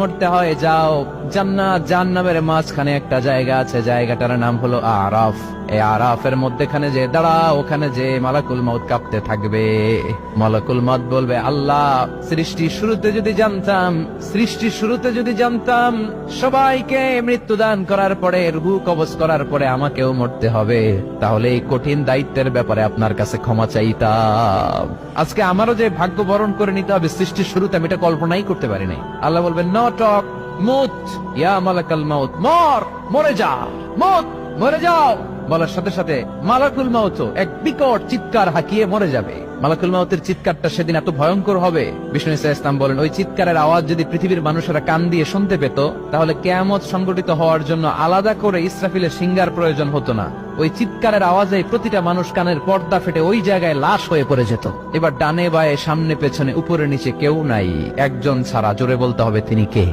মরতে হয় যাও, জান্নাত জাহান্নামের মাঝখানে একটা জায়গা আছে, জায়গাটার নাম হলো আরাফ। এই আরাফের মধ্যখানে যে দাঁড়া, ওখানে যে মালাকুল মউত কাঁপতে থাকবে। মালাকুল মউত বলবে, আল্লাহ সৃষ্টির শুরুতে যদি জানতাম সবাইকে মৃত্যুদান করার পরে, রূহ কবজ করার পরে আমাকেও মরতে হবে, তাহলে এই কঠিন দায়িত্বের ব্যাপারে আপনার কাছে ক্ষমা চাইতাম। আজকে আমারও যে ভাগ্য বরণ করে নিতে হবে সৃষ্টির শুরুতে, আমি এটা কল্পনাই করতে পারি নাই। আল্লাহ বলবেন, নো টক, মুত ইয়া মালাকুল মউত, মরে যা, মরে যাও। বলার সাথে সাথে মালাকুল মউত এক বিকট চিৎকার হাঁকিয়ে মরে যাবে। মালাকুল মউতের চিৎকারটা সেদিন এত ভয়ঙ্কর হবে, বিষ্ণু ইসলাম বলেন, ওই চিৎকারের আওয়াজ যদি পৃথিবীর মানুষেরা কান দিয়ে শুনতে পেত, তাহলে কিয়ামত সংগঠিত হওয়ার জন্য আলাদা করে ইসরাফিলের সিংহার প্রয়োজন হতো না। ওই চিৎকারের আওয়াজে প্রতিটা মানুষ কানের পর্দা ফেটে ওই জায়গায় লাশ হয়ে পড়ে যেত। এবার ডানে বায়ে সামনে পেছনে উপরে নিচে কেউ নাই, একজন ছাড়া। জোরে বলতে হবে, তিনি কে?